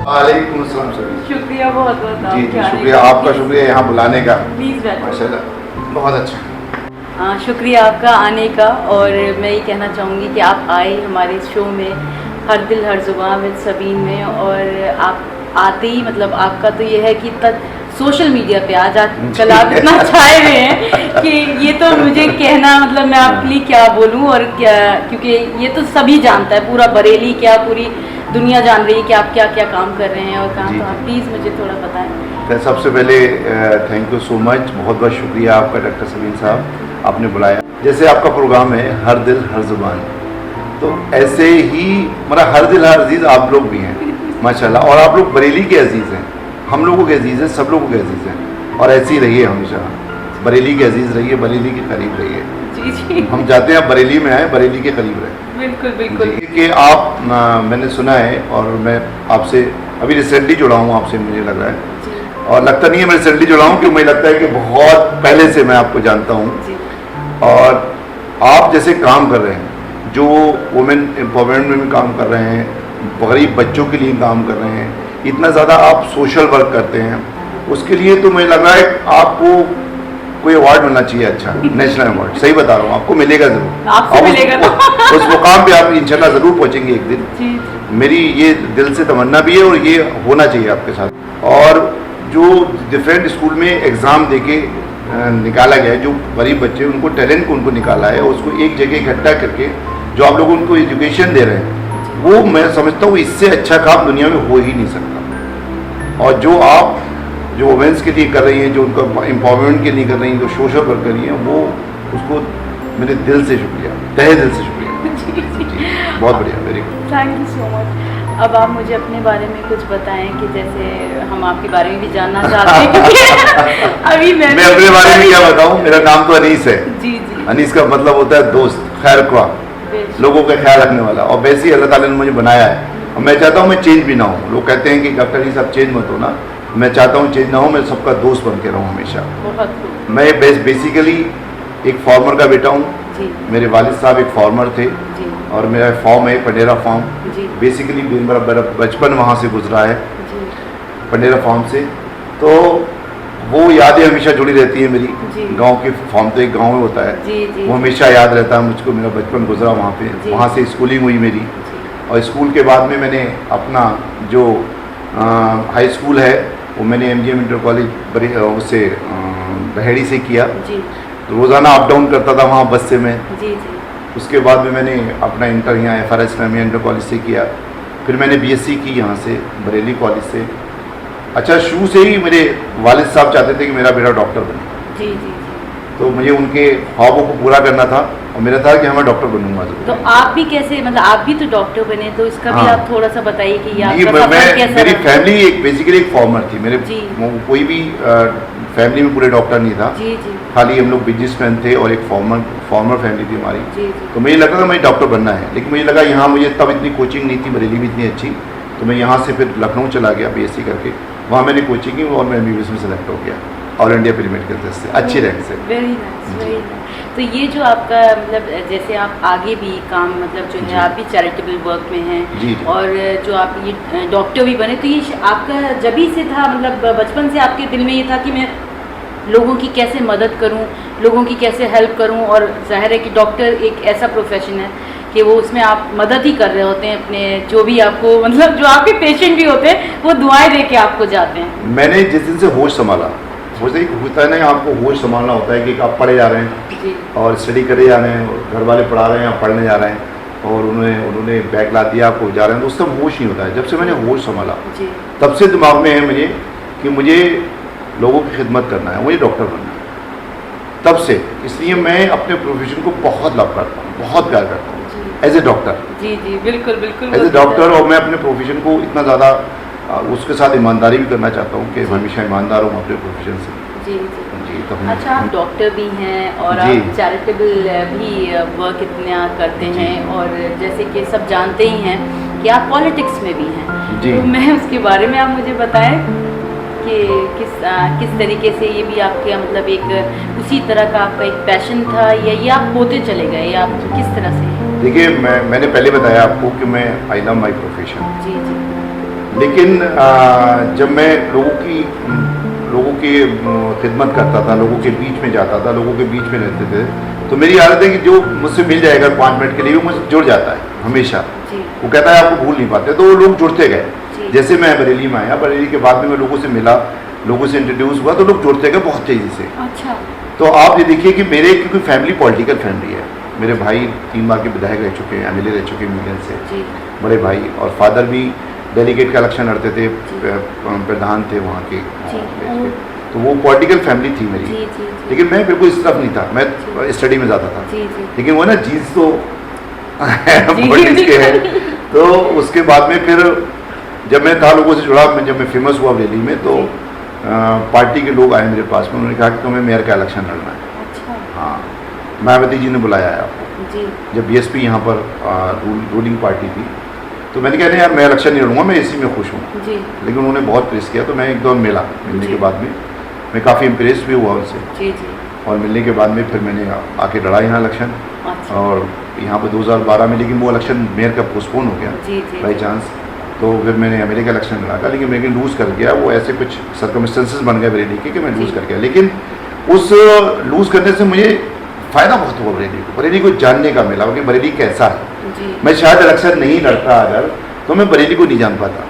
वालेकुम अस्सलाम सर। शुक्रिया बहुत बहुत जी जी शुक्रिया, आपका शुक्रिया यहाँ बुलाने का। प्लीज़ बैठो। माशाल्लाह बहुत अच्छा। शुक्रिया आपका आने का, और मैं ये कहना चाहूँगी कि आप आए हमारे शो में हर दिल हर ज़ुबान विद सबीन में, और आप आते ही मतलब आपका तो ये है कि सोशल मीडिया पे आज कल आप इतना छाए हुए हैं कि ये तो मुझे कहना मतलब मैं आपके लिए क्या बोलूँ और क्या, क्योंकि ये तो सभी जानता है, पूरा बरेली क्या पूरी दुनिया जान रही है कि आप क्या क्या काम कर रहे हैं और काम, तो आप प्लीज़ मुझे थोड़ा बताएं। सबसे पहले थैंक यू सो मच, बहुत बहुत शुक्रिया आपका डॉक्टर सबीन साहब, आपने बुलाया। जैसे आपका प्रोग्राम है हर दिल हर ज़ुबान, तो ऐसे ही मतलब हर दिल हर अजीज़ आप लोग भी हैं माशाल्लाह, और आप लोग बरेली के अजीज़ हैं, हम लोगों के अजीज़ हैं, सब लोगों के अजीज़ हैं, और ऐसे ही रहिए हमेशा, बरेली के अजीज़ रहिए, बरेली के करीब रहिए। जी जी, हम चाहते हैं आप बरेली में आए, बरेली के करीब रहें। बिल्कुल बिल्कुल। कि आप मैंने सुना है, और मैं आपसे अभी रिसेंटली जुड़ा हूँ आपसे, मुझे लग रहा है, और लगता नहीं है मैं रिसेंटली जुड़ा हूँ, क्योंकि मुझे लगता है कि बहुत पहले से मैं आपको जानता हूँ, और आप जैसे काम कर रहे हैं, जो वुमेन एम्पावरमेंट में भी काम कर रहे हैं, गरीब बच्चों के लिए काम कर रहे हैं, इतना ज़्यादा आप सोशल वर्क करते हैं, उसके लिए तो मुझे लग रहा है आपको कोई अवार्ड मिलना चाहिए, अच्छा नेशनल अवार्ड। सही बता रहा हूँ, आपको मिलेगा ज़रूर, आपसे मिलेगा उस मुकाम पे आप इंशाल्लाह ज़रूर पहुँचेंगे एक दिन। जी। मेरी ये दिल से तमन्ना भी है, और ये होना चाहिए आपके साथ। और जो डिफरेंट स्कूल में एग्ज़ाम देके निकाला गया है, जो गरीब बच्चे उनको टैलेंट को उनको निकाला है, उसको एक जगह इकट्ठा करके जो आप लोग उनको एजुकेशन दे रहे हैं, वो मैं समझता हूँ इससे अच्छा काम दुनिया में हो ही नहीं सकता। और जो आप जो वुमेंस के लिए कर रही हैं, जो उनका एम्पावरमेंट के लिए कर रही हैं, जो सोशल वर्क कर रही हैं, वो उसको मेरे दिल से शुक्रिया, तहे दिल से शुक्रिया। जी, बहुत बढ़िया, very good, thank you so much. अब आप मुझे अपने बारे में कुछ बताएं कि जैसे हम आपके बारे में भी जानना चाहते हैं क्योंकि अभी मैं अपने बारे में क्या बताऊं, मेरा नाम तो अनीस है। जी जी। अनीस का मतलब होता है दोस्त, खैर ख्वाह, लोगों का ख्याल रखने वाला, और वैसे ही अल्लाह ताला ने मुझे बनाया है, और मैं चाहता हूँ मैं चेंज भी ना हूँ। लोग कहते हैं कि डॉक्टर अनीस आप चेंज मत हो ना, मैं चाहता हूँ चेंज ना हो, मैं सबका दोस्त बन के रहूँ हमेशा। मैं बेसिकली एक फार्मर का बेटा हूँ, मेरे वालिद साहब एक फार्मर थे, और मेरा फार्म है पंडेरा फार्म। बेसिकली मेरा बचपन वहाँ से गुजरा है, पंडेरा फार्म से, तो वो यादें हमेशा जुड़ी रहती है मेरी। गांव के फार्म तो एक गांव में होता है, वो हमेशा याद रहता है मुझको, मेरा बचपन गुजरा वहाँ पे, वहाँ से स्कूलिंग हुई मेरी, और स्कूल के बाद में मैंने अपना जो हाई स्कूल है वो मैंने MGM इंटर कॉलेज उससे बहेड़ी से किया, तो रोज़ाना अप डाउन करता था वहाँ बस से मैं। उसके बाद में मैंने अपना इंटर यहाँ FRS इस्लामिया इंटर कॉलेज से किया, फिर मैंने BSc की यहाँ से बरेली कॉलेज से। अच्छा, शुरू से ही मेरे वालिद साहब चाहते थे कि मेरा बेटा डॉक्टर बने, जी जी, तो मुझे उनके ख्वाबों को पूरा करना था, और मेरा था कि मैं डॉक्टर बनूंगा। तो आप भी कैसे, मतलब आप भी तो डॉक्टर बने, तो इसका भी आप थोड़ा सा बताइए कि मेरी फैमिली एक बेसिकली एक फार्मर थी, मेरे कोई भी फैमिली में पूरे डॉक्टर नहीं था, खाली हम लोग बिजनेसमैन थे, और एक फार्मर फैमिली थी हमारी। तो मुझे लगा था मुझे डॉक्टर बनना है, लेकिन मुझे लगा यहाँ मुझे तब इतनी कोचिंग नहीं थी, बरेली भी इतनी अच्छी, तो मैं यहाँ से फिर लखनऊ चला गया BSc करके, वहाँ मैंने कोचिंग की, और मैं MBBS में सेलेक्ट हो गया all India pre medical test से, अच्छी रैंक से। Very nice, very nice. तो ये जो आपका मतलब जैसे आप आगे भी काम मतलब जो है आप भी चैरिटेबल वर्क में हैं, और जो आप ये डॉक्टर भी बने, तो ये आपका जभी से था, मतलब बचपन से आपके दिल में ये था कि मैं लोगों की कैसे मदद करूं, लोगों की कैसे हेल्प करूं, और जाहिर है कि डॉक्टर एक ऐसा प्रोफेशन है कि वो उसमें आप मदद ही कर रहे होते हैं अपने, जो भी आपको मतलब जो आपके पेशेंट भी होते हैं वो दुआएं दे के आपको जाते हैं। मैंने जिस दिन से होश संभाला, वैसे ही होता है ना, आपको होश संभालना होता है कि आप पढ़े जा रहे हैं और स्टडी करे जा रहे हैं, घर वाले पढ़ा रहे हैं, आप पढ़ने जा रहे हैं, और उन्होंने बैग ला दिया, आपको जा रहे हैं, तो उस समय होश नहीं होता है। जब से मैंने होश संभाला तब से दिमाग में है मुझे कि मुझे लोगों की खिदमत करना है, मुझे डॉक्टर बनना है, तब से। इसलिए मैं अपने प्रोफेशन को बहुत लव करता हूँ, बहुत प्यार करता हूँ एज ए डॉक्टर। जी जी, बिल्कुल बिल्कुल, एज ए डॉक्टर। और मैं अपने प्रोफेशन को इतना ज़्यादा उसके साथ ईमानदारी भी करना चाहता हूँ कि हमेशा ईमानदार हूँ अपने प्रोफेशन से। जी जी। अच्छा, आप डॉक्टर भी हैं और आप चैरिटेबल भी वर्क इतना करते हैं, और जैसे कि सब जानते ही हैं कि आप पॉलिटिक्स में भी हैं, तो मैं उसके बारे में आप मुझे बताएं कि किस तरीके से ये भी आपके मतलब एक उसी तरह का आपका एक पैशन था, या ये आप होते चले गए, या आप किस तरह से? देखिए, मैंने पहले बताया आपको कि मैं आई लव माई प्रोफेशन। जी जी। लेकिन जब मैं लोगों की खिदमत करता था, लोगों के बीच में जाता था, लोगों के बीच में रहते थे, तो मेरी आदत है कि जो मुझसे मिल जाएगा 5 मिनट के लिए वो मुझसे जुड़ जाता है हमेशा। जी। वो कहता है आपको भूल नहीं पाते, तो वो लोग जुड़ते गए। जी। जैसे मैं बरेली में आया, बरेली के बाद में मैं लोगों से मिला, लोगों से इंट्रोड्यूस हुआ, तो लोग जुड़ते गए बहुत तेज़ी से। अच्छा। तो आप ये देखिए कि मेरे क्योंकि फैमिली पॉलिटिकल फैमिली है, मेरे भाई 3 बार के विधायक रह चुके हैं, एमएलए रह चुके हैं मिलन से, जी। बड़े भाई, और फादर भी डेलीगेट का इलेक्शन लड़ते थे, प्रधान थे वहाँ के देश के। तो वो पॉलिटिकल फैमिली थी मेरी। जी, जी, जी। लेकिन मैं बिल्कुल इस तरफ नहीं था, मैं स्टडी में जाता था। जी, जी। लेकिन वो ना जीन्स तो जी, पॉलिटिक्स के है। तो उसके बाद में फिर जब मैं था लोगों से जुड़ा, जब मैं फेमस हुआ दिल्ली में, तो पार्टी के लोग आए मेरे पास में, उन्होंने कहा कि तुम्हें मेयर का इलेक्शन लड़ना है। अच्छा। हाँ, मायावती जी ने बुलाया है आपको। जी। जब बीएसपी यहाँ पर रूलिंग पार्टी थी, तो मैंने कहा नहीं यार, मैं इलेक्शन नहीं लड़ूंगा, मैं इसी में खुश हूँ। जी। लेकिन उन्होंने बहुत प्रेस किया, तो मैं एक दौर मिलने जी। के बाद में मैं काफ़ी इम्प्रेस भी हुआ उनसे। जी जी। और मिलने के बाद में फिर मैंने आके लड़ा यहाँ इलेक्शन, अच्छा। और यहाँ पर 2012 में, लेकिन वो इलेक्शन मेयर का पोस्टपोन हो गया जी जी। By chance. तो फिर मैंने एमएलए का इलेक्शन लड़ा था, लेकिन मैं लूज़ कर गया। वो ऐसे कुछ सर्कमस्टेंसेस बन गए बरेली के कि मैं लूज़ जी। कर गया। लेकिन उस लूज़ करने से मुझे फ़ायदा बहुत हुआ बरेली को जानने का मिला कि बरेली कैसा है। जी। मैं शायद इलेक्शन नहीं लड़ता अगर, तो मैं बरेली को नहीं जान पाता।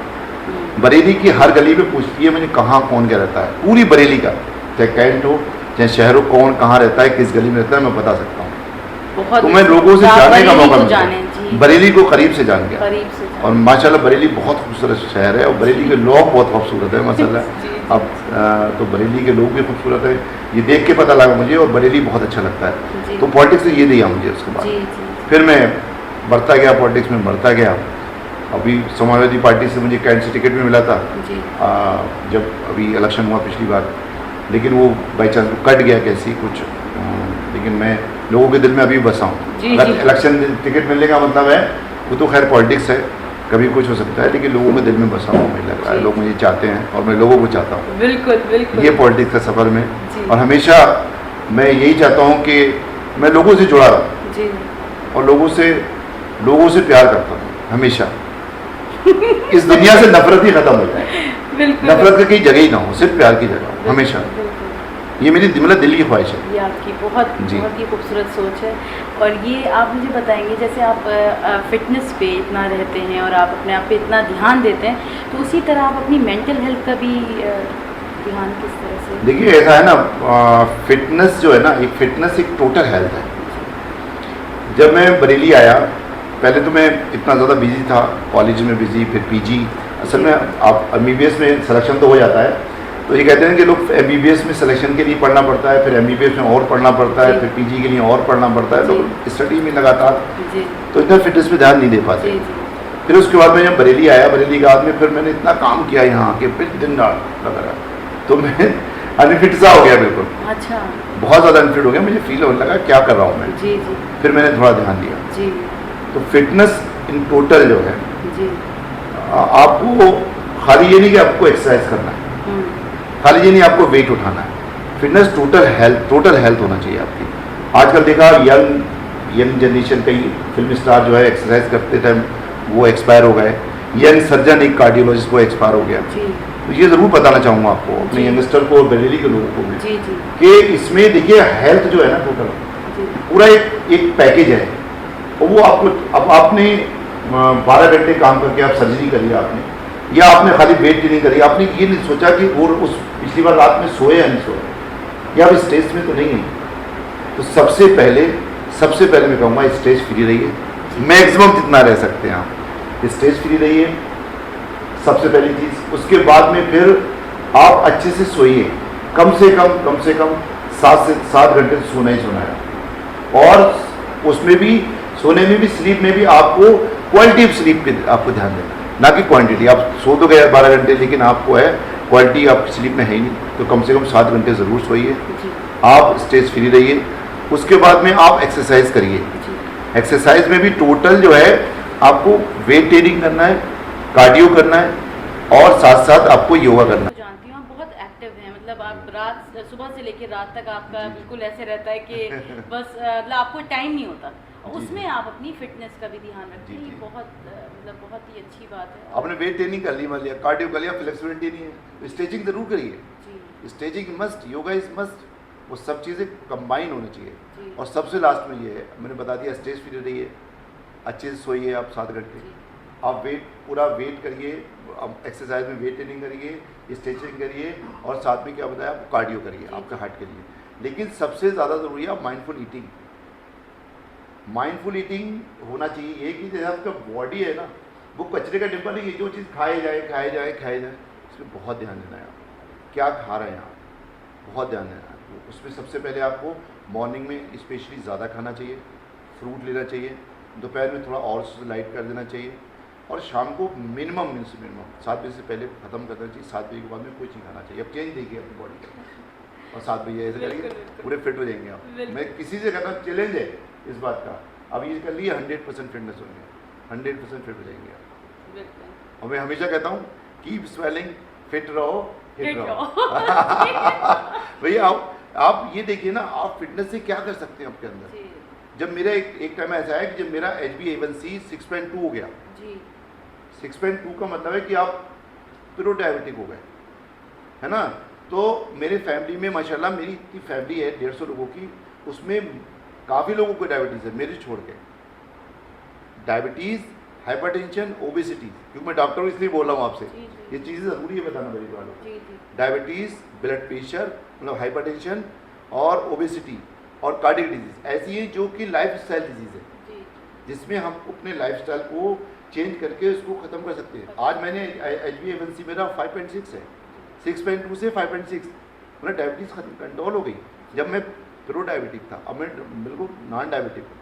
बरेली की हर गली में पूछती है मुझे कहाँ कौन क्या रहता है, पूरी बरेली का, चाहे कैंट हो चाहे शहर हो, कौन कहाँ रहता है, किस गली में रहता है, मैं बता सकता हूँ। बहुत तो मैं लोगों से जानने का मौका मिला, जी। बरेली को करीब से जान गया। करीब से और माशाल्लाह बरेली बहुत खूबसूरत शहर है, और बरेली के लोग बहुत खूबसूरत है माशाल्लाह। जी, जी। अब तो बरेली के लोग भी खूबसूरत है, ये देख के पता लगा मुझे, और बरेली बहुत अच्छा लगता है। जी। तो पॉलिटिक्स से ये दिया मुझे। उसके बाद जी जी। फिर मैं बढ़ता गया, पॉलिटिक्स में बढ़ता गया। अभी समाजवादी पार्टी से मुझे कैंट से टिकट भी मिला था, जी। जब अभी इलेक्शन हुआ पिछली बार, लेकिन वो बाई चांस कट गया कैसी कुछ। लेकिन मैं लोगों के दिल में अभी बसा हूँ। जी, अगर जी। इलेक्शन टिकट मिलने का मतलब है, वो तो खैर पॉलिटिक्स है, कभी कुछ हो सकता है, लेकिन लोगों के दिल में बसा हूँ। मुझे लग रहा है जी। लोग मुझे चाहते हैं और मैं लोगों को चाहता हूँ। बिल्कुल बिल्कुल। ये पॉलिटिक्स का सफ़र में, जी। और हमेशा मैं यही चाहता हूँ कि मैं लोगों से जुड़ा रहूँ, जी। और लोगों से प्यार करता हूँ हमेशा। इस दुनिया से नफरत ही खत्म हो जाए, बिल्कुल। नफरत का कहीं जगह ही ना हो, सिर्फ प्यार की जगह हो हमेशा। बिल्कुल। ये मेरी दिल की ख्वाहिश है। ये आपकी बहुत जी। बहुत ही खूबसूरत सोच है। और ये आप मुझे बताएंगे, जैसे आप फिटनेस पे इतना रहते हैं और आप अपने आप पे इतना ध्यान देते हैं, तो उसी तरह आप अपनी मेंटल हेल्थ का भी ध्यान किस तरह से? देखिए ऐसा है ना, फिटनेस जो है ना, एक टोटल हेल्थ है। जब मैं बरेली आया, पहले तो मैं इतना ज़्यादा बिजी था, कॉलेज में बिजी, फिर पीजी। असल में आप एमबीबीएस में सिलेक्शन तो हो जाता है, तो ये कहते हैं कि लोग एमबीबीएस में सिलेक्शन के लिए पढ़ना पड़ता है, फिर एमबीबीएस में और पढ़ना पड़ता है, जी। फिर पीजी के लिए और पढ़ना पड़ता है, लोग स्टडी में लगातार, जी तो इतना फिटनेस पे ध्यान नहीं दे पाते। जी जी। फिर उसके बाद में जब बरेली आया, बरेली के बाद में फिर मैंने इतना काम किया यहाँ के, फिर दिन रात लगा रहा, तो मैं अनफिट सा हो गया बिल्कुल, अच्छा। बहुत ज़्यादा अनफिट हो गया। मुझे फील होने लगा क्या कर रहा हूँ मैं। जी जी। फिर मैंने थोड़ा ध्यान दिया, जी तो फिटनेस इन टोटल जो है, जी। आपको खाली ये नहीं कि आपको एक्सरसाइज करना है, खाली ये नहीं आपको वेट उठाना है, फिटनेस टोटल हेल्थ होना चाहिए आपकी। आजकल देखा यंग जनरेशन, कई फिल्म स्टार जो है एक्सरसाइज करते टाइम वो एक्सपायर हो गए, यंग सर्जन एक कार्डियोलॉजिस्ट को एक्सपायर हो गया। जी तो ये ज़रूर बताना चाहूँगा आपको, अपने जी। यंगस्टर को और बरेली के लोगों को भी, जी जी कि इसमें देखिए हेल्थ जो है ना टोटल जी। पूरा एक पैकेज है। और वो आपको, अब आपने 12 घंटे काम करके आप सर्जरी करी आपने, या आपने खाली वेट ट्रेनिंग करी, आपने ये नहीं सोचा कि और उस पिछली बार रात में सोए या नहीं सोए, या आप स्ट्रेस में तो नहीं है। तो सबसे पहले मैं कहूँगा स्ट्रेस फ्री रहिए, मैक्सिमम जितना रह सकते हैं आप स्ट्रेस फ्री रहिए, सबसे पहली चीज़। उसके बाद में फिर आप अच्छे से सोइए, कम से कम 7 घंटे सोना ही सोना है। और उसमें भी, सोने में भी, स्लीप में भी आपको क्वालिटी ऑफ स्लीप पे आपको ध्यान देना है, ना कि क्वांटिटी। आप सो तो गए 12 घंटे, लेकिन आपको है क्वालिटी आपकी स्लीप में है ही नहीं, तो कम से कम 7 घंटे ज़रूर सोइए। आप स्ट्रेस फ्री रहिए। उसके बाद में आप एक्सरसाइज करिए। एक्सरसाइज में भी टोटल जो है आपको वेट ट्रेनिंग करना है, कार्डियो करना है, और साथ साथ आपको योगा करना है। जानती हूँ आप बहुत हैं, मतलब आप रात सुबह से लेकर रात तक आपका जी, जी। बिल्कुल ऐसे रहता है कि बस मतलब आपको टाइम नहीं होता, और जी, उसमें जी। आप अपनी फिटनेस का भी ध्यान रखते जी, हैं, ये जी। बहुत मतलब बहुत ही अच्छी बात है। आपने वेट ट्रेनिंग कर ली, मान लिया कार्डियो कर लिया, फ्लेक्सिबिलिटी नहीं है, स्ट्रेचिंग जरूर करिए। जी stretching must, yoga is must, वो सब चीज़ें कंबाइन होनी चाहिए। जी और सबसे लास्ट में ये है, मैंने बता दिया, स्ट्रेस फ्री रहिए, अच्छे से सोइए आप 7 घंटे, जी आप पूरा वेट करिए, आप एक्सरसाइज में वेट ट्रेनिंग करिए, स्ट्रेचिंग करिए, और साथ में क्या बताया आपको, कार्डियो करिए जी, आपके जी। हार्ट के लिए। लेकिन सबसे ज़्यादा ज़रूरी है आप माइंडफुल ईटिंग, माइंडफुल ईटिंग होना चाहिए। ये कि जैसे आपका बॉडी है ना, वो कचरे का डिब्बा नहीं है, जो चीज़ खाए जाए खाए जाए खाए जाए, उसमें बहुत ध्यान देना है आप, क्या खा रहे हैं आप, बहुत ध्यान देना है। तो उसमें सबसे पहले आपको मॉर्निंग में स्पेशली ज़्यादा खाना चाहिए, फ्रूट लेना चाहिए, दोपहर में थोड़ा और लाइट कर देना चाहिए, और शाम को मिनिमम 7 बजे से पहले ख़त्म कर देना चाहिए। 7 बजे के बाद में कोई चीज़ खाना चाहिए। अब चेंज देखिए अपनी बॉडी का, और 7 बजे ऐसे करिए, बिल्कुल, बिल्कुल। पूरे फिट हो जाएंगे आप। बिल्कुल। मैं किसी से कहता हूँ, चैलेंज है इस बात का, अब ये कर लिए 100% फिटनेस होंगे, 100% फिट हो जाएंगे आप। बिल्कुल और मैं हमेशा कहता हूँ, कीप स्वेलिंग, फिट रहो, हिट फिट रहो। रहो। भैया आप ये देखिए ना, आप फिटनेस से क्या कर सकते हैं आपके अंदर। जी जब मेरा एक टाइम ऐसा है कि जब मेरा HbA1c 6.2 हो गया, जी 6.2 का मतलब है कि आप प्रो डायबिटिक हो गए, है ना। तो मेरे फैमिली में माशाल्लाह, मेरी इतनी फैमिली है 150 लोगों की, उसमें काफ़ी लोगों को डायबिटीज़ है, मेरे छोड़ के। डायबिटीज़, हाइपरटेंशन, ओबेसिटी, क्योंकि मैं डॉक्टर हूँ इसलिए बोल रहा हूँ आपसे, जी, जी। ये चीज़ें ज़रूरी है बताना मेरी वालों को। जी जी डायबिटीज़, ब्लड प्रेशर, मतलब हाइपरटेंशन, और ओबेसिटी, और कार्डियक डिजीज़ ऐसी है जो कि लाइफ स्टाइल डिजीज़ है, जी जिसमें हम अपने लाइफस्टाइल को चेंज करके उसको ख़त्म कर सकते हैं। आज मैंने HbA1c मेरा 5.6 है, 6.2 से 5.6, मतलब डायबिटीज़ खत्म, कंट्रोल हो गई। जब मैं प्रो डायबिटिक था, अब मैं बिल्कुल नॉन डायबिटिक हूँ।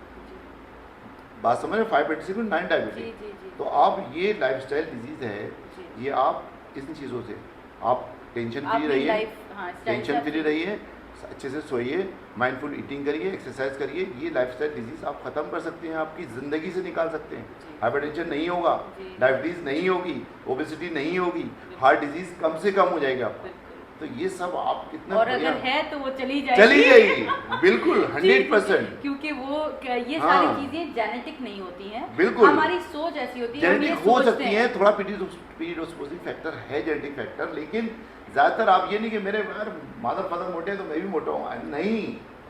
बात समझ रहे, 5.6 में नॉन जी डायबिटिक। जी जी तो आप ये लाइफस्टाइल डिजीज़ है, जी। ये आप इन चीज़ों से आप टेंशन फ्री अपनी रहिए, लाइफ, हाँ, स्टाइल टेंशन से फ्री अपनी- रहिए, अच्छे से सोइए, माइंडफुल ईटिंग करिए, एक्सरसाइज करिए, ये लाइफस्टाइल डिजीज़ आप ख़त्म कर सकते हैं, आपकी ज़िंदगी से निकाल सकते हैं। जी। हाइपरटेंशन नहीं होगा, जी। डायबिटीज़ नहीं होगी, ओबेसिटी नहीं होगी, हार्ट डिजीज़ कम से कम हो जाएगा आपका। बिल्कुल। तो ये सब आप कितना और बढ़िया, अगर है तो वो चली जाएगी, चली जाएगी, बिल्कुल जी, जी, 100%। क्योंकि वो ये हाँ। सारी चीजें जेनेटिक नहीं होती हैं, बिल्कुल। हमारी सोच ऐसी होती है, हम ये जेनेटिक हो सोचते सकती है, थोड़ा प्रीडिस्पोजिंग फैक्टर है, जेनेटिक फैक्टर, लेकिन ज़्यादातर आप ये नहीं कि मेरे यार मादर फादर मोटे हैं तो मैं भी मोटा हूँ, नहीं,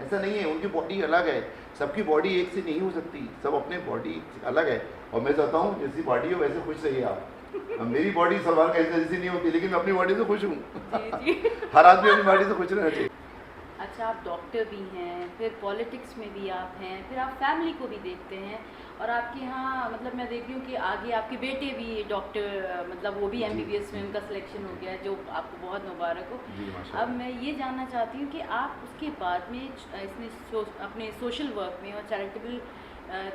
ऐसा नहीं है। उनकी बॉडी अलग है, सबकी बॉडी एक से नहीं हो सकती, सब अपने बॉडी अलग है। और मैं चाहता हूँ जैसी बॉडी हो वैसे खुश रहिए आप। अब मेरी बॉडी सलवार का जैसी नहीं होती, लेकिन मैं अपनी बॉडी से खुश हूँ। जी जी हर आदमी अपनी बॉडी से खुश रहना चाहिए। अच्छा, आप डॉक्टर भी हैं, फिर पॉलिटिक्स में भी आप हैं, फिर आप फैमिली को भी देखते हैं, और आपके यहाँ मतलब मैं देखती हूँ कि आगे आपके बेटे भी डॉक्टर, मतलब वो भी जी, MBBS में जी। उनका सिलेक्शन हो गया है, जो आपको बहुत मुबारक हो। जी माशाल्लाह। अब मैं ये जानना चाहती हूँ कि आप उसके बाद में इसमें अपने सोशल वर्क में और चैरिटेबल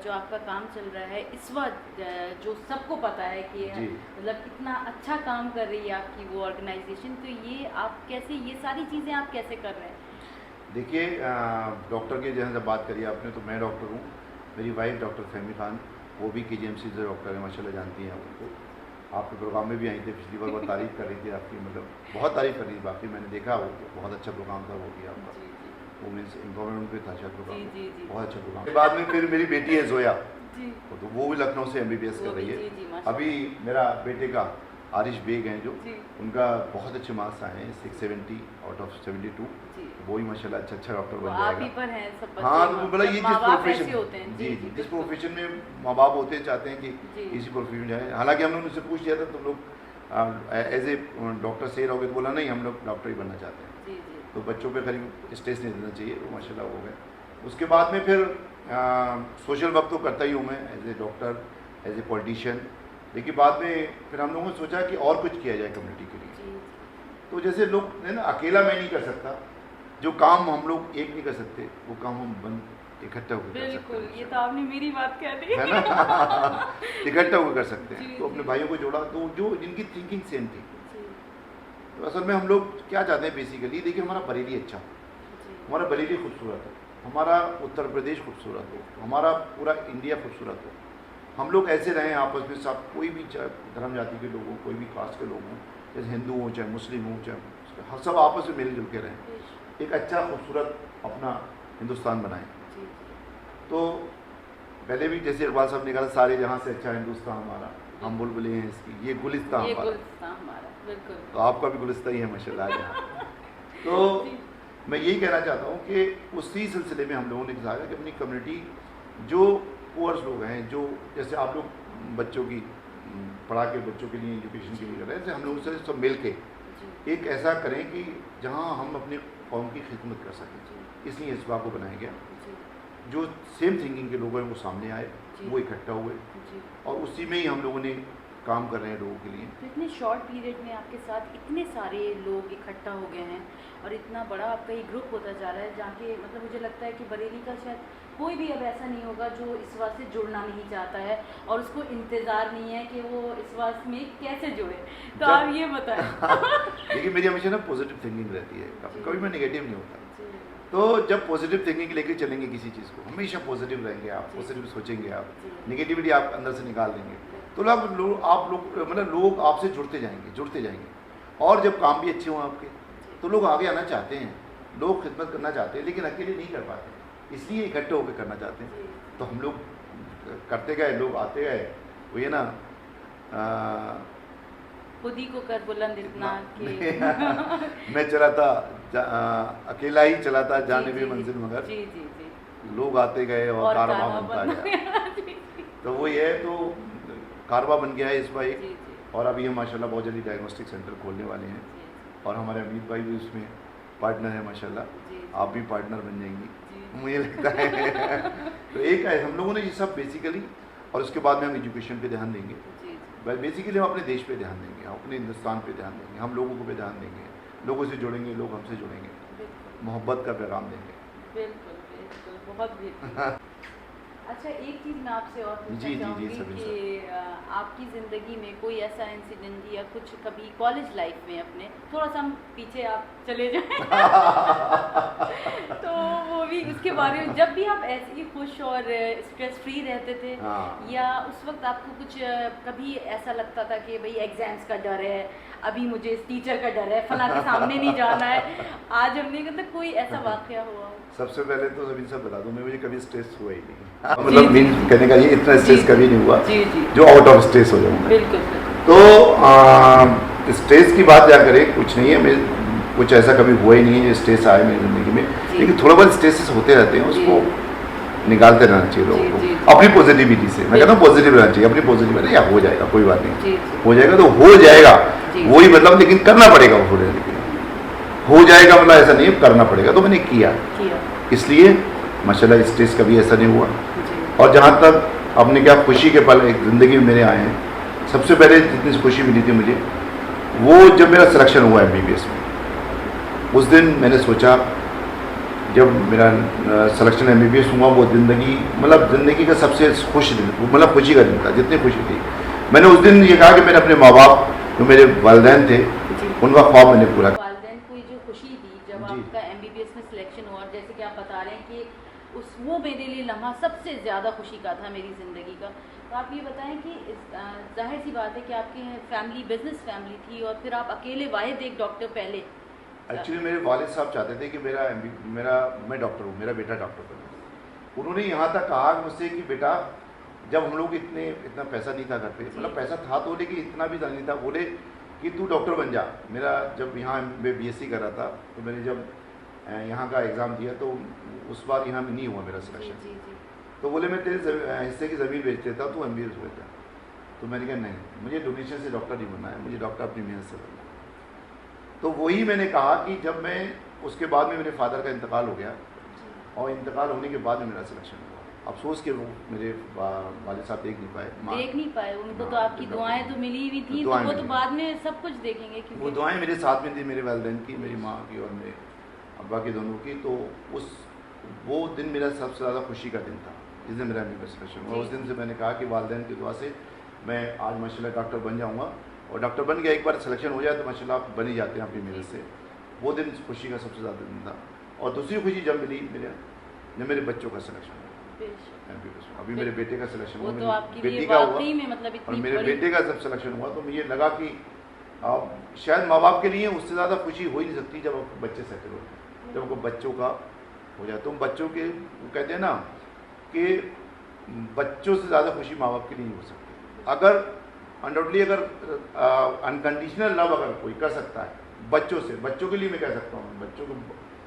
जो आपका काम चल रहा है इस वक्त, जो सबको पता है कि जी। मतलब कितना अच्छा काम कर रही है आपकी वो ऑर्गेनाइजेशन, तो ये आप कैसे, ये सारी चीज़ें आप कैसे कर रहे हैं? देखिए, डॉक्टर के जैसे जब बात करी आपने, तो मैं डॉक्टर हूँ, मेरी वाइफ डॉक्टर फहमी खान, वो भी KGMC से डॉक्टर है, माशाल्लाह जानती हैं उनको। आपके प्रोग्राम में भी आई थी पिछली बार, बहुत तारीफ़ कर रही थी आपकी, मतलब बहुत तारीफ़ कर रही थी। बाकी मैंने देखा वो बहुत अच्छा प्रोग्राम था वो भी आपका, जी जी वो मीन्स इन्फॉर्मेंट पे था अच्छा प्रोग्राम, जी जी जी बहुत अच्छा प्रोग्राम। बाद में फिर मेरी बेटी है जोया, जी तो वो भी लखनऊ से MBBS वो कर रही भी, है। जी, जी, माशाल्लाह। अभी मेरा बेटे का आरिश बेग हैं जो, जी उनका बहुत अच्छे मार्क्स आए हैं, 670 आउट ऑफ 72, जी वो भी माशाल्लाह अच्छा डॉक्टर वो बन आप ही जाएगा। पर हैं सब बच्चे, हाँ, तो बोला ये जिस माँ-बाप ऐसे प्रोफेशन होते हैं, जी जी, जिस बिल्कुल। प्रोफेशन में माँ बाप होते हैं, चाहते हैं जी। कि इसी प्रोफेशन में जाए। हालांकि हम लोग उनसे पूछ लिया था, तुम लोग एज ए डॉक्टर से रहोगे, तो बोला नहीं, हम लोग डॉक्टर ही बनना चाहते हैं। जी जी तो बच्चों पे करीब स्ट्रेस नहीं देना चाहिए, वो माशाल्लाह हो गए। उसके बाद में फिर सोशल वर्क तो करता ही हूँ मैं, as a doctor, as a politician. लेकिन बाद में फिर हम लोगों ने सोचा कि और कुछ किया जाए कम्युनिटी के लिए। जी तो जैसे लोग है ना, अकेला मैं नहीं कर सकता, जो काम हम लोग एक नहीं कर सकते, वो काम हम इकट्ठा होकर कर सकते बिल्कुल, हैं, ये तो आपने मेरी बात कह दी है ना। इकट्ठा होकर कर सकते हैं। जी, तो अपने जी। भाइयों को जोड़ा, तो जो जिनकी थिंकिंग सेम थी। जी तो असल में हम लोग क्या चाहते हैं बेसिकली, देखिए हमारा बरेली अच्छा, जी हमारा बरेली खूबसूरत है, हमारा उत्तर प्रदेश खूबसूरत हो, हमारा पूरा इंडिया खूबसूरत हो। हम लोग ऐसे रहें आपस में, सब कोई भी धर्म जाति के लोग हों, कोई भी कास्ट के लोग हों, जैसे हिंदू हों चाहे मुस्लिम हों चाहे हम सब आपस में मिलजुल के रहें, एक अच्छा खूबसूरत अपना हिंदुस्तान बनाएं। तो पहले भी जैसे इकबाल साहब ने कहा सारे जहाँ से अच्छा हिंदुस्तान हमारा, हम बुलबुलें हैं इसकी, ये गुलिस्तान हमारा। बिल्कुल। तो आपका भी गुलिस्तान ही है माशाल्लाह यहाँ। तो मैं यही कहना चाहता हूँ कि उसी सिलसिले में हम लोगों ने कहा कि अपनी कम्युनिटी जो पुअर्स लोग हैं, जो जैसे आप लोग बच्चों की पढ़ा के बच्चों के लिए एजुकेशन के लिए कर रहे हैं, हम लोग उससे सब मिल के एक ऐसा करें कि जहाँ हम अपने कौम की खिदमत कर सकें। इसलिए इस बात को बनाया गया, जो सेम थिंकिंग के लोग हैं वो सामने आए, वो इकट्ठा हुए और उसी में ही हम लोगों ने काम कर रहे हैं लोगों के लिए। तो इतने शॉर्ट पीरियड में आपके साथ इतने सारे लोग इकट्ठा हो गए हैं और इतना बड़ा आपका ये ग्रुप होता जा रहा है, जहाँ के मतलब मुझे लगता है कि बरेली का शायद कोई भी अब ऐसा नहीं होगा जो इस बात से जुड़ना नहीं चाहता है और उसको इंतज़ार नहीं है कि वो इस बात में कैसे जुड़े। तो आप ये बताएं। देखिए मेरी हमेशा ना पॉजिटिव थिंकिंग रहती है, कभी मैं नेगेटिव नहीं होता। तो जब पॉजिटिव थिंकिंग लेके चलेंगे किसी चीज़ को, हमेशा पॉजिटिव रहेंगे आप, पॉजिटिव सोचेंगे आप, नेगेटिविटी आप अंदर से निकाल देंगे, तो आप लोग मतलब लोग आपसे जुड़ते जाएंगे और जब काम भी अच्छे हों आपके तो लोग आगे आना चाहते हैं, लोग खिदमत करना चाहते हैं, लेकिन अकेले नहीं कर पाते, इसलिए इकट्ठे होकर करना चाहते हैं। तो हम लोग करते गए, लोग आते गए, वो ये ना खुद ही को कर बुलंद इतना कि मैं चला था अकेला ही चला था जाने भी मंजिल मगर लोग आते गए और कारवा बनता गया। तो वो ये तो कारवा बन गया है इस बार एक, और अभी हम माशाल्लाह बहुत जल्दी डायग्नोस्टिक सेंटर खोलने वाले हैं और हमारे अमित भाई भी उसमें पार्टनर है माशाल्लाह, आप भी पार्टनर बन जाएंगी मुझे लगता है। तो एक है हम लोगों ने ये सब बेसिकली, और उसके बाद में हम एजुकेशन पे ध्यान देंगे, बेसिकली हम अपने देश पे ध्यान देंगे, हम अपने हिंदुस्तान पे ध्यान देंगे, हम लोगों को पे ध्यान देंगे, लोगों से जुड़ेंगे, लोग हमसे जुड़ेंगे, मोहब्बत का पैगाम देंगे। बिल्कुल बिल्कुल, बहुत अच्छा, एक चीज़ मैं आपसे और पूछना चाहूँगी कि आपकी ज़िंदगी में कोई ऐसा इंसिडेंट या कुछ कभी कॉलेज लाइफ में अपने थोड़ा सा हम पीछे आप चले जाएं तो वो भी उसके बारे में, जब भी आप ऐसे ही खुश और स्ट्रेस फ्री रहते थे या उस वक्त आपको कुछ कभी ऐसा लगता था कि भाई एग्जाम्स का डर है, अभी मुझे इस टीचर का डर है, फला के सामने नहीं जाना है, आज हमने कहते कोई ऐसा वाकया हुआ? सबसे पहले तो सभी सब बता दूं, मुझे कभी स्ट्रेस हुआ ही नहीं, मतलब मीन कहने का ये इतना स्ट्रेस कभी नहीं हुआ जो आउट ऑफ स्ट्रेस हो जाऊंगा। बिल्कुल। तो स्ट्रेस की बात क्या करें, कुछ नहीं है, कुछ ऐसा कभी हुआ ही नहीं है जो स्ट्रेस आए मेरी ज़िंदगी में, लेकिन थोड़ा बहुत स्ट्रेसेस होते रहते हैं, उसको निकालते रहना चाहिए लोगों को अपनी पॉजिटिविटी से। मैं कहता हूँ पॉजिटिव रहना चाहिए, अपनी पॉजिटिव या हो जाएगा, कोई बात नहीं, हो जाएगा तो हो जाएगा, वही मतलब, लेकिन करना पड़ेगा वो होने के लिए, हो जाएगा मतलब ऐसा नहीं, करना पड़ेगा। तो मैंने किया, इसलिए माशाल्लाह स्ट्रेस कभी ऐसा नहीं हुआ। और जहाँ तक अपने क्या खुशी के पल एक ज़िंदगी में मेरे आए हैं, सबसे पहले जितनी खुशी मिली थी मुझे वो जब मेरा सिलेक्शन हुआ MBBS में, उस दिन मैंने सोचा, जब मेरा सिलेक्शन MBBS हुआ, वो ज़िंदगी मतलब ज़िंदगी का सबसे खुश दिन, मतलब खुशी का दिन था, जितनी खुशी थी। मैंने उस दिन ये कहा कि मैंने अपने माँ बाप जो मेरे वालिदैन थे उनका ख्वाब मैंने पूरा किया। वालिदैन को जो खुशी दी जब आपका MBBS में सिलेक्शन हुआ, और जैसे कि आप बता रहे हैं कि वो मेरे लिए लम्हा सबसे ज़्यादा खुशी का था मेरी ज़िंदगी का। तो आप ये बताएं कि जाहिर सी बात है कि आपकी फैमिली बिजनेस फैमिली थी और फिर आप अकेले वाहिद एक डॉक्टर पहले। एक्चुअली मेरे वालिद साहब चाहते थे कि मैं डॉक्टर हूँ, मेरा बेटा डॉक्टर बने। उन्होंने यहाँ तक कहा मुझसे कि बेटा, जब हम लोग इतना पैसा नहीं था घर पे, मतलब पैसा था तो, लेकिन इतना भी नहीं था, बोले कि तू डॉक्टर बन जा। मेरा जब यहाँ मैं BSc कर रहा था, तो मैंने जब यहाँ का एग्ज़ाम दिया तो उस बार यहाँ में नहीं हुआ मेरा सिलेक्शन, तो बोले मैं तेरे हिस्से की ज़मीन बेच देता, तू MBBS हुआ था। तो मैंने कहा नहीं, मुझे डोनेशन से डॉक्टर नहीं बनना है, मुझे डॉक्टर अपनी मेहनत से बनना है। तो वही मैंने कहा कि जब मैं उसके बाद में मेरे फादर का इंतकाल हो गया, और इंतकाल होने के बाद में मेरा सिलेक्शन हुआ। अफसोस के वो मेरे वालिद साहब देख नहीं पाए, उनको तो आपकी दुआएं तो मिली हुई थी, तो वो तो बाद में सब कुछ देखेंगे, क्योंकि वो दुआएं मेरे साथ में थी, मेरे वालिदैन की, मेरी माँ की और मेरे अब्बा की, दोनों की। तो वो दिन मेरा सबसे ज़्यादा खुशी का दिन था, जिस दिन मेरा MBBS सिलेक्शन हुआ। उस दिन से मैंने कहा कि वालिदैन की दुआ से मैं आज माशाल्लाह डॉक्टर बन जाऊँगा, और डॉक्टर बन गया, एक बार सिलेक्शन हो जाए तो माशाल्लाह आप बन ही जाते हैं अपनी मेहनत से। वो दिन खुशी का सबसे ज़्यादा दिन था। और दूसरी खुशी जब मिली जब मेरे बच्चों का सिलेक्शन हुआ MBBS में, अभी मेरे बेटे का सिलेक्शन हुआ, मेरी बेटी का हुआ, और मेरे बेटे का जब सिलेक्शन हुआ तो मुझे लगा कि अब शायद माँ बाप के लिए उससे ज़्यादा खुशी हो ही नहीं सकती जब आपके बच्चे सेटल होते हैं, जब आपको बच्चों का हो जाए। तो बच्चों के वो कहते हैं ना कि बच्चों से ज़्यादा खुशी माँ बाप के लिए नहीं हो सकती। अगर अनडाउटली अगर अनकंडीशनल लव अगर कोई कर सकता है बच्चों से, बच्चों के लिए मैं कह सकता हूँ, बच्चों को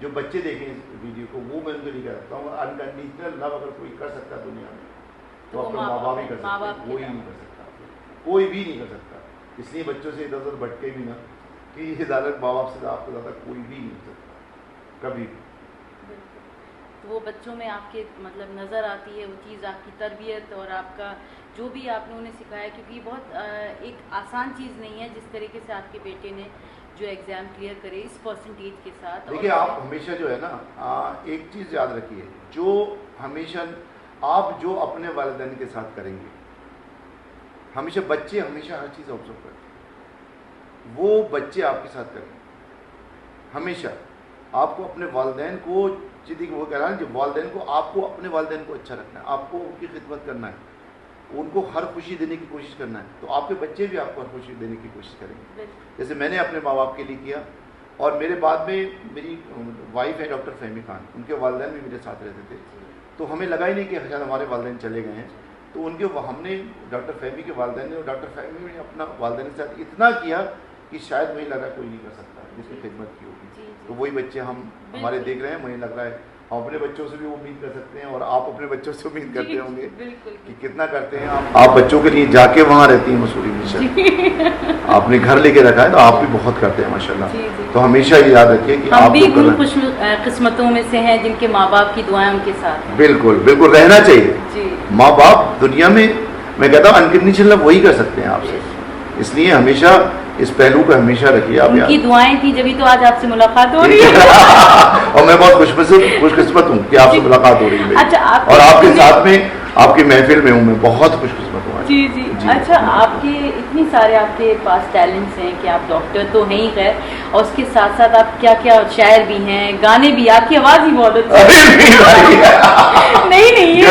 जो बच्चे देखें इस वीडियो को वो मैं उनके लिए कह सकता हूँ, अनकंडीशनल लव अगर कोई कर सकता है दुनिया में तो अपने माँ बाप ही कर सकते हैं, कोई नहीं कर सकता, कोई भी नहीं कर सकता। इसलिए बच्चों से इधर उधर भटके भी ना कि ये ज़्यादा माँ बाप से आपको ज़्यादा कोई भी नहीं कर सकता कभी भी। तो वो बच्चों में आपके मतलब नज़र आती है वो चीज़, आपकी तरबियत और आपका जो भी आपने उन्हें सिखाया, क्योंकि बहुत एक आसान चीज़ नहीं है जिस तरीके से आपके बेटे ने जो एग्ज़ाम क्लियर करे इस परसेंटेज के साथ। देखिए आप हमेशा जो है ना एक चीज़ याद रखिए, जो हमेशा आप जो अपने वालिदैन के साथ करेंगे, हमेशा बच्चे हमेशा हर चीज़ ऑब्जर्व करते हैं, वो बच्चे आपके साथ करेंगे। हमेशा आपको अपने वालिदैन को जिदी वो कह रहा है, वालिदैन को आपको अपने वालिदैन को अच्छा रखना है, आपको उनकी खिदमत करना है, उनको हर खुशी देने की कोशिश करना है, तो आपके बच्चे भी आपको हर खुशी देने की कोशिश करेंगे। जैसे मैंने अपने माँ बाप के लिए किया, और मेरे बाद में मेरी वाइफ है डॉक्टर फहमी खान, उनके वालिदैन भी मेरे साथ रहते थे, तो हमें लगा ही नहीं कि शायद हमारे वालिदैन चले गए हैं। तो उनके हमने डॉक्टर फहमी के वालिदैन ने और डॉक्टर फहमी ने अपना वालिदैन के साथ इतना किया कि शायद मुझे लगा कोई नहीं कर सकता जिसकी खिदमत की होगी। तो वही बच्चे हम हमारे देख रहे हैं, मुझे लग रहा है हम अपने बच्चों से भी उम्मीद कर सकते हैं, और आप अपने बच्चों से उम्मीद करते होंगे कि कितना करते हैं आप बच्चों के लिए जाके वहाँ रहती हैं मसूरी में, आपने घर लेके रखा है, तो आप भी बहुत करते हैं माशाल्लाह। तो हमेशा ये याद रखिए कि हम आप भी उन खुशकिस्मतों में से हैं जिनके माँ बाप की दुआएं उनके साथ हैं। बिल्कुल बिल्कुल रहना चाहिए। माँ बाप दुनिया में मैं कहता हूँ अनकंडीशनल वही कर सकते हैं आपसे, इसलिए हमेशा इस पहलू को हमेशा रखिए आप। उनकी दुआएं थी जब तो आज आपसे मुलाकात हो रही है और मैं बहुत खुशकिस्मत हूँ कि आपसे मुलाकात हो रही है। अच्छा, और आपके साथ में आपकी महफिल में हूँ, मैं बहुत खुशकिस्मत हूँ। जी जी। अच्छा, आपके इतनी सारे आपके पास टैलेंट्स हैं कि आप डॉक्टर तो हैं ही खैर, और उसके साथ साथ आप क्या क्या शायर भी हैं, गाने भी, आपकी आवाज़ ही बहुत अच्छी है। नहीं ये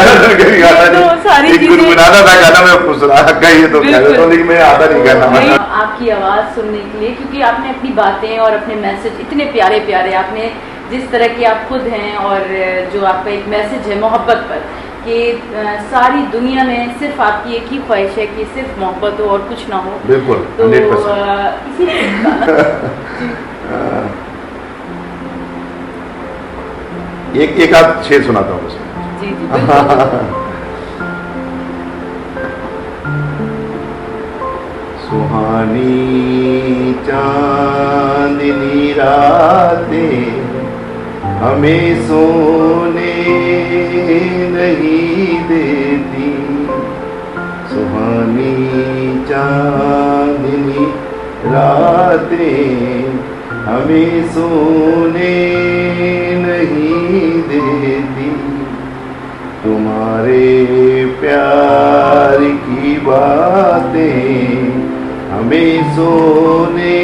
तो सारी चीजें गुनगुनाना था गाना, मैं कहिए तो कह देता हूं, लेकिन मैं आता नहीं गाना। आपकी आवाज़ सुनने के लिए, क्योंकि आपने अपनी बातें और अपने मैसेज इतने प्यारे प्यारे, आपने जिस तरह की आप खुद हैं और जो आपका एक मैसेज है मोहब्बत पर, कि सारी दुनिया में सिर्फ आपकी एक ही ख्वाहिश है कि सिर्फ मोहब्बत हो और कुछ ना हो। बिल्कुल, तो 100%। एक आध शेर सुनाता हूँ उसमें। जी जी। सुहानी चांदनी रातें हमें सोने नहीं देती, सुहानी चांदनी रातें हमें सोने नहीं देती, तुम्हारे प्यार की बातें हमें सोने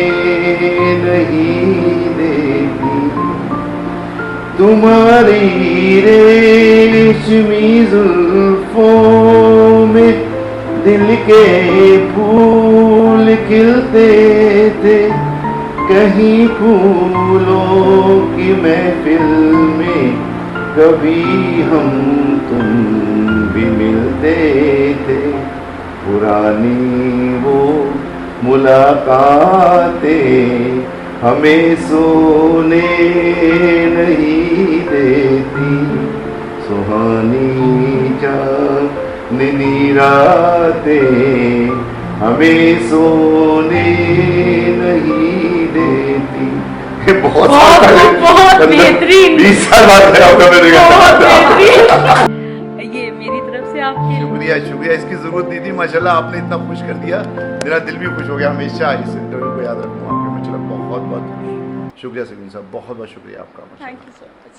नहीं देती, तुम्हारी रेशमी जुल्फों में दिल के फूल खिलते थे, कहीं फूलों की महफिल में कभी हम तुम भी मिलते थे, पुरानी वो मुलाकातें हमें सोने नहीं देती, सुहानी चांदनी रातें हमें सोने नहीं देती। बहुत बेहतरीन, 20 साल बाद ये मेरी तरफ से आपके शुक्रिया, इसकी जरूरत नहीं थी, माशाल्लाह आपने इतना खुश कर दिया, मेरा दिल भी खुश हो गया। हमेशा इस इंटरव्यू को याद रखूंगा आपके, माशाल्लाह बहुत शुक्रिया सलीम साहब, बहुत शुक्रिया आपका। Thank you so much.